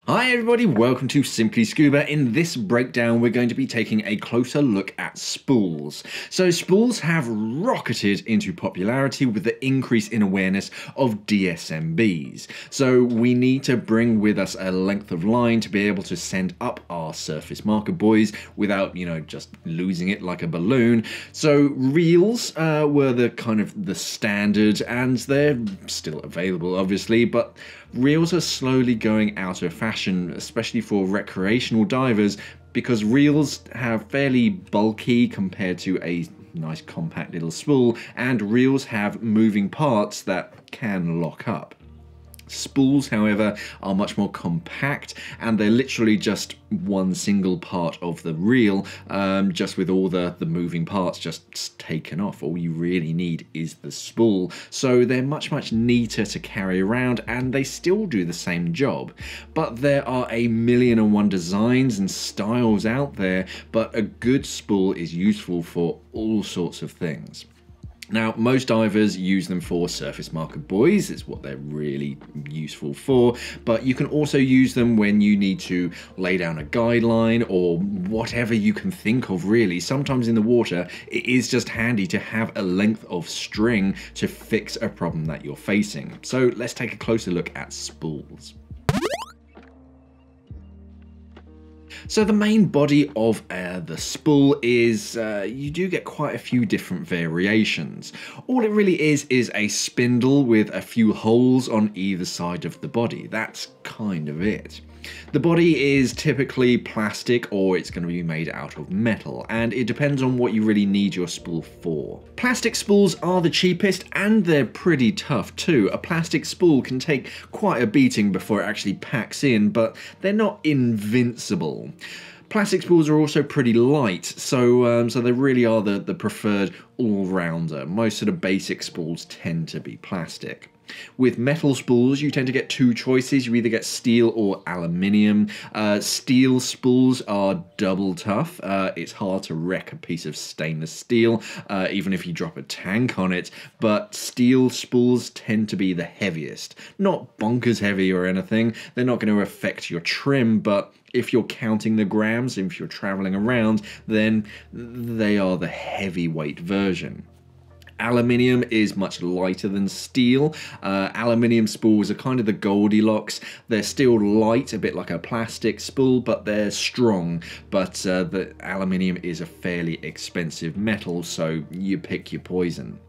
Hi everybody, welcome to Simply Scuba. In this breakdown we're going to be taking a closer look at spools. So spools have rocketed into popularity with the increase in awareness of dSMBs. So we need to bring with us a length of line to be able to send up our surface marker buoys without, just losing it like a balloon. So reels were the standard, and they're still available obviously, but reels are slowly going out of fashion, especially for recreational divers, because reels have fairly bulky compared to a nice compact little spool, and reels have moving parts that can lock up. Spools, however, are much more compact, and they're literally just one single part of the reel, just with all the moving parts just taken off. All you really need is the spool. So they're much neater to carry around, and they still do the same job. But there are a million and one designs and styles out there, but a good spool is useful for all sorts of things. Now, most divers use them for surface marker buoys, it's what they're really useful for, but you can also use them when you need to lay down a guideline or whatever you can think of really. Sometimes in the water, it is just handy to have a length of string to fix a problem that you're facing. So let's take a closer look at spools. So the main body of the spool is, you do get quite a few different variations. All it really is a spindle with a few holes on either side of the body. That's kind of it. The body is typically plastic, or it's going to be made out of metal, and it depends on what you really need your spool for. Plastic spools are the cheapest, and they're pretty tough too. A plastic spool can take quite a beating before it actually packs in, but they're not invincible. Plastic spools are also pretty light, so they really are the preferred all-rounder. Most of the basic spools tend to be plastic. With metal spools, you tend to get two choices. You either get steel or aluminium. Steel spools are double tough. It's hard to wreck a piece of stainless steel, even if you drop a tank on it, but steel spools tend to be the heaviest. Not bonkers heavy or anything. They're not going to affect your trim, but if you're counting the grams, if you're traveling around, then they are the heavyweight version. Aluminium is much lighter than steel. Aluminium spools are kind of the Goldilocks. They're still light, a bit like a plastic spool, but they're strong. But the aluminium is a fairly expensive metal, so you pick your poison.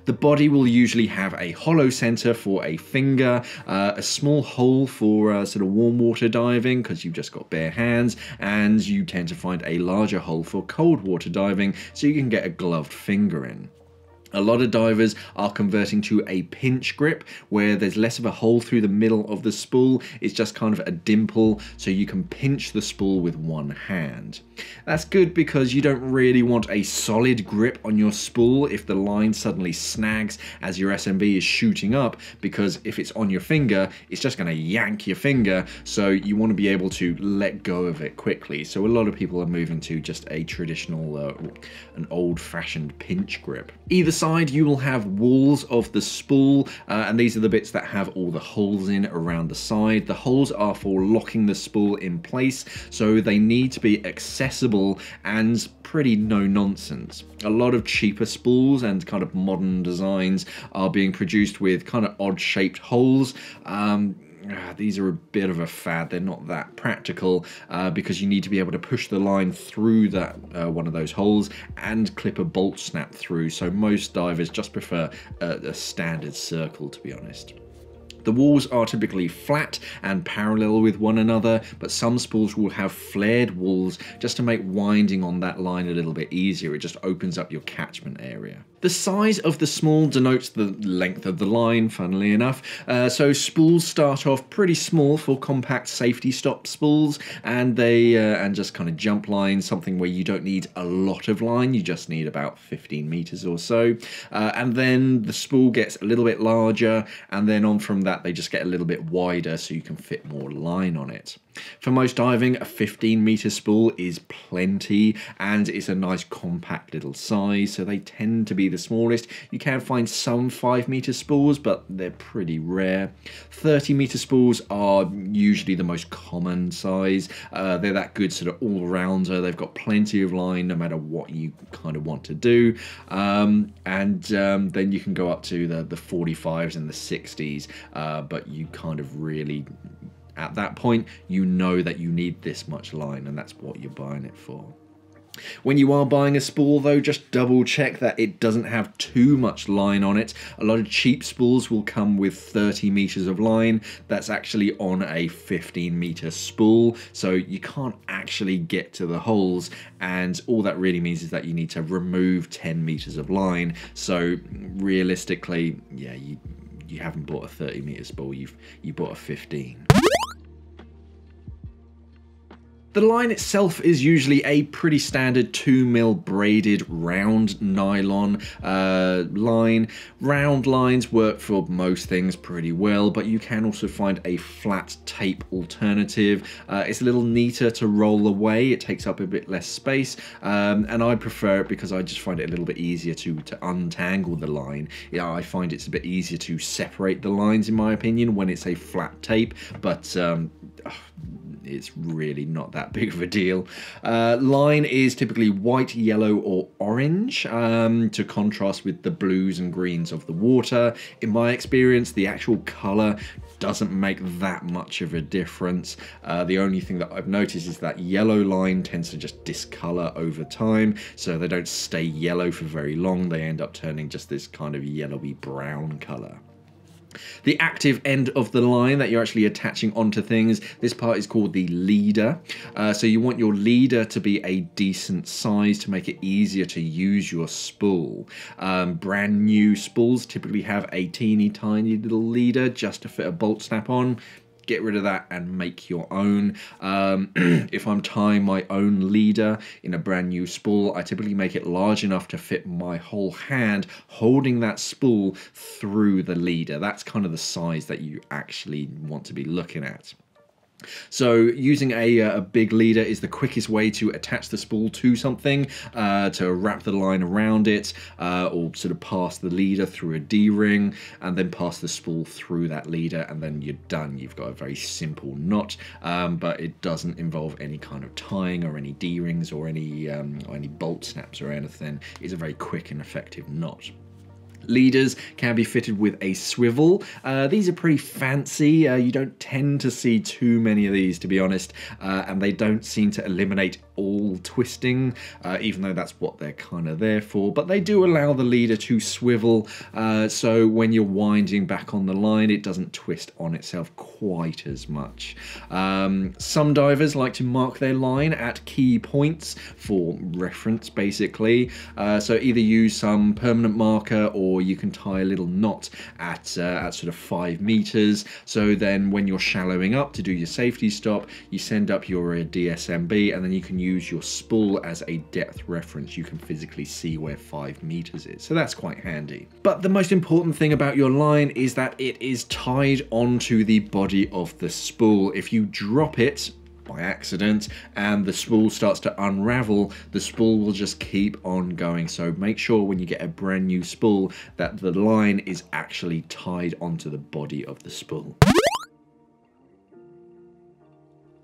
The body will usually have a hollow center for a finger, a small hole for sort of warm water diving because you've just got bare hands, and you tend to find a larger hole for cold water diving so you can get a gloved finger in. A lot of divers are converting to a pinch grip, where there's less of a hole through the middle of the spool. It's just kind of a dimple, so you can pinch the spool with one hand. That's good because you don't really want a solid grip on your spool if the line suddenly snags as your SMB is shooting up, because if it's on your finger, it's just going to yank your finger, so you want to be able to let go of it quickly. So a lot of people are moving to just a traditional, an old-fashioned pinch grip. Either side you will have walls of the spool, and these are the bits that have all the holes in around the side. The holes are for locking the spool in place, so they need to be accessible and pretty no nonsense. A lot of cheaper spools and kind of modern designs are being produced with kind of odd shaped holes. These are a bit of a fad. They're not that practical because you need to be able to push the line through that one of those holes and clip a bolt snap through, so most divers just prefer a standard circle, to be honest. The walls are typically flat and parallel with one another, but some spools will have flared walls just to make winding on that line a little bit easier. It just opens up your catchment area. The size of the spool denotes the length of the line, funnily enough. So spools start off pretty small for compact safety stop spools, and and just kind of jump lines, something where you don't need a lot of line, you just need about 15 meters or so. And then the spool gets a little bit larger, and then on from that they just get a little bit wider so you can fit more line on it. For most diving, a 15-meter spool is plenty, and it's a nice compact little size, so they tend to be the smallest. You can find some 5-meter spools, but they're pretty rare. 30-meter spools are usually the most common size. They're that good sort of all-rounder. They've got plenty of line no matter what you kind of want to do. Then you can go up to the 45s and the 60s, but you kind of really... At that point, you know that you need this much line, and that's what you're buying it for. When you are buying a spool though, just double check that it doesn't have too much line on it. A lot of cheap spools will come with 30 meters of line. That's actually on a 15-meter spool, so you can't actually get to the holes, and all that really means is that you need to remove 10 meters of line. So realistically, yeah, you haven't bought a 30-meter spool, you bought a 15. The line itself is usually a pretty standard 2mm braided round nylon line. Round lines work for most things pretty well, but you can also find a flat tape alternative. It's a little neater to roll away, it takes up a bit less space, and I prefer it because I just find it a little bit easier to untangle the line. Yeah, I find it's a bit easier to separate the lines in my opinion when it's a flat tape, but it's really not that big of a deal. Line is typically white, yellow or orange to contrast with the blues and greens of the water. In my experience, the actual colour doesn't make that much of a difference. The only thing that I've noticed is that yellow line tends to just discolour over time, so they don't stay yellow for very long. They end up turning just this kind of yellowy brown colour. The active end of the line that you're actually attaching onto things, this part is called the leader. So you want your leader to be a decent size to make it easier to use your spool. Brand new spools typically have a teeny tiny little leader just to fit a bolt snap on. Get rid of that and make your own. If I'm tying my own leader in a brand new spool, I typically make it large enough to fit my whole hand holding that spool through the leader. That's kind of the size that you actually want to be looking at. So using a big leader is the quickest way to attach the spool to something, to wrap the line around it, or sort of pass the leader through a D-ring and then pass the spool through that leader, and then you're done. You've got a very simple knot, but it doesn't involve any kind of tying or any D-rings or any bolt snaps or anything. It's a very quick and effective knot. Leaders can be fitted with a swivel. These are pretty fancy. You don't tend to see too many of these, to be honest, and they don't seem to eliminate all twisting, even though that's what they're kind of there for. But they do allow the leader to swivel, so when you're winding back on the line, it doesn't twist on itself quite as much. Some divers like to mark their line at key points for reference, basically. So either use some permanent marker, or you can tie a little knot at sort of 5 meters. So then when you're shallowing up to do your safety stop, you send up your dSMB, and then you can use your spool as a depth reference. You can physically see where 5 meters is. So that's quite handy. But the most important thing about your line is that it is tied onto the body of the spool. If you drop it by accident and the spool starts to unravel, the spool will just keep on going. So make sure when you get a brand new spool that the line is actually tied onto the body of the spool.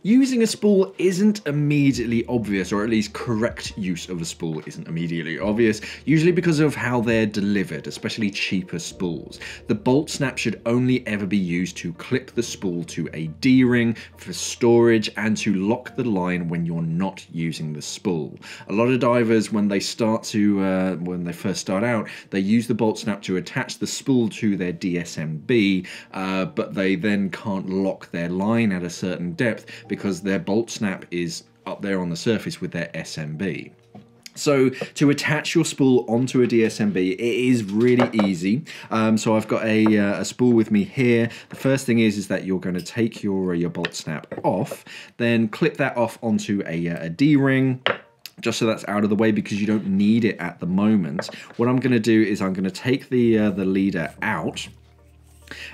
Using a spool isn't immediately obvious, or at least correct use of a spool isn't immediately obvious, usually because of how they're delivered, especially cheaper spools. The bolt snap should only ever be used to clip the spool to a D-ring for storage and to lock the line when you're not using the spool. A lot of divers, when they first start out, they use the bolt snap to attach the spool to their dSMB, but they then can't lock their line at a certain depth because their bolt snap is up there on the surface with their SMB. So to attach your spool onto a dSMB, it is really easy. So I've got a spool with me here. The first thing is that you're going to take your bolt snap off, then clip that off onto a D-ring, just so that's out of the way because you don't need it at the moment. What I'm going to do is I'm going to take the leader out.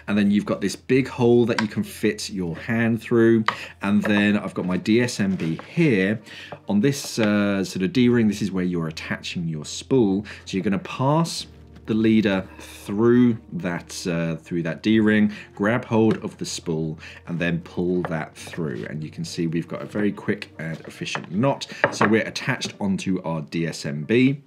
And then you've got this big hole that you can fit your hand through. And then I've got my dSMB here. On this sort of D-ring, this is where you're attaching your spool. So you're going to pass the leader through that D-ring, grab hold of the spool, and then pull that through. And you can see we've got a very quick and efficient knot. So we're attached onto our dSMB.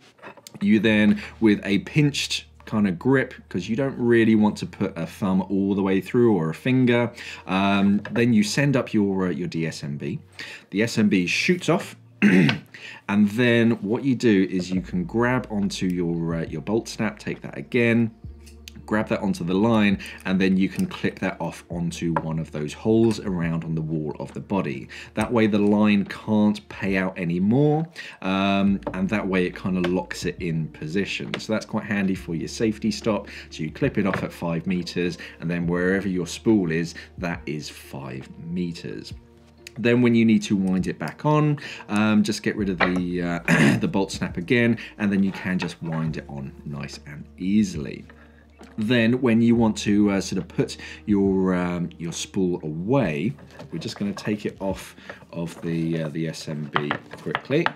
You then, with a pinched kind of grip, because you don't really want to put a thumb all the way through or a finger, then you send up your dSMB. The SMB shoots off. And then what you do is you can grab onto your bolt snap, take that again, grab that onto the line, and then you can clip that off onto one of those holes around on the wall of the body. That way the line can't pay out anymore, and that way it kind of locks it in position. So that's quite handy for your safety stop. So you clip it off at 5 meters, and then wherever your spool is, that is 5 meters. Then when you need to wind it back on, just get rid of the, the bolt snap again, and then you can just wind it on nice and easily. Then when you want to sort of put your spool away, we're just going to take it off of the SMB quickly.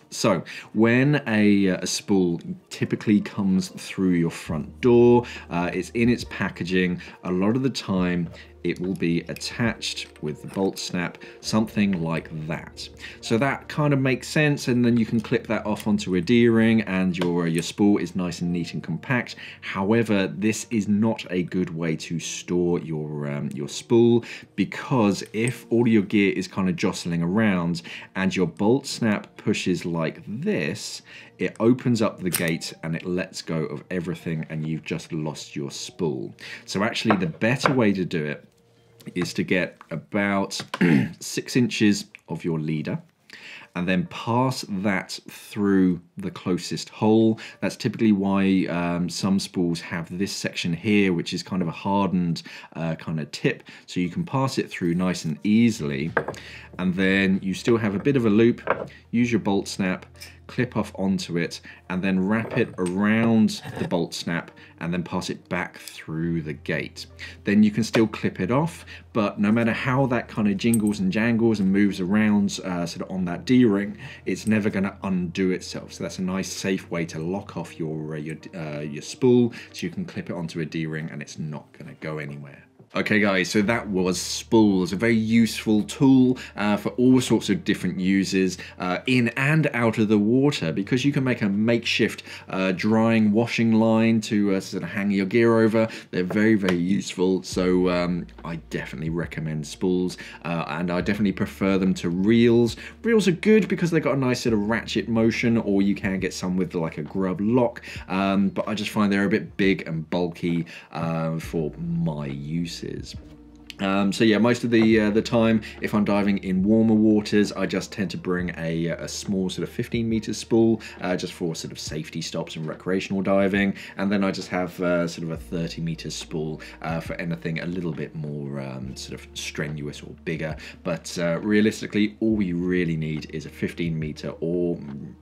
So when a spool typically comes through your front door, it's in its packaging, a lot of the time it will be attached with the bolt snap, something like that. So that kind of makes sense, and then you can clip that off onto a D-ring and your spool is nice and neat and compact. However, this is not a good way to store your spool, because if all your gear is kind of jostling around and your bolt snap pushes like this, it opens up the gate and it lets go of everything and you've just lost your spool. So actually the better way to do it is to get about 6 inches of your leader and then pass that through the closest hole. That's typically why some spools have this section here, which is kind of a hardened kind of tip, so you can pass it through nice and easily. And then you still have a bit of a loop, use your bolt snap, clip off onto it, and then wrap it around the bolt snap and then pass it back through the gate. Then you can still clip it off, but no matter how that kind of jingles and jangles and moves around sort of on that D-ring, it's never going to undo itself. So that's a nice safe way to lock off your spool, so you can clip it onto a D-ring and it's not going to go anywhere. Okay guys, so that was Spools, a very useful tool for all sorts of different uses in and out of the water, because you can make a makeshift drying washing line to sort of hang your gear over. They're very, very useful, so I definitely recommend Spools, and I definitely prefer them to reels. Reels are good because they've got a nice sort of ratchet motion, or you can get some with like a grub lock, but I just find they're a bit big and bulky for my use. So yeah, most of the time, if I'm diving in warmer waters, I just tend to bring a small sort of 15-meter spool, just for sort of safety stops and recreational diving, and then I just have sort of a 30-meter spool for anything a little bit more sort of strenuous or bigger. But realistically, all we really need is a 15-meter, or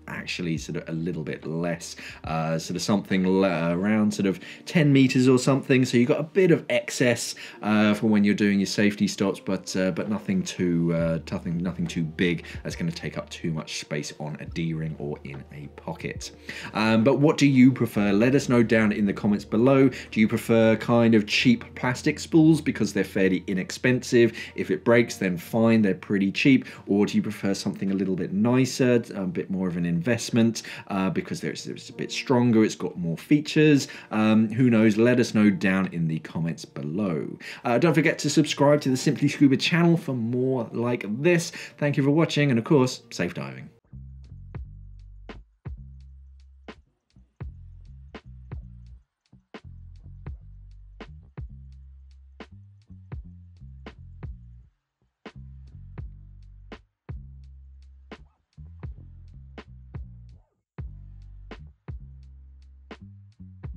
actually sort of a little bit less, sort of something around sort of 10 meters or something. So you've got a bit of excess for when you're doing your safety stops, but nothing too big that's going to take up too much space on a D-ring or in a pocket. But what do you prefer? Let us know down in the comments below. Do you prefer kind of cheap plastic spools because they're fairly inexpensive? If it breaks, then fine, they're pretty cheap. Or do you prefer something a little bit nicer, a bit more of an investment, because it's a bit stronger, it's got more features? Who knows? Let us know down in the comments below. Don't forget to subscribe to the Simply Scuba channel for more like this. Thank you for watching, and of course, safe diving.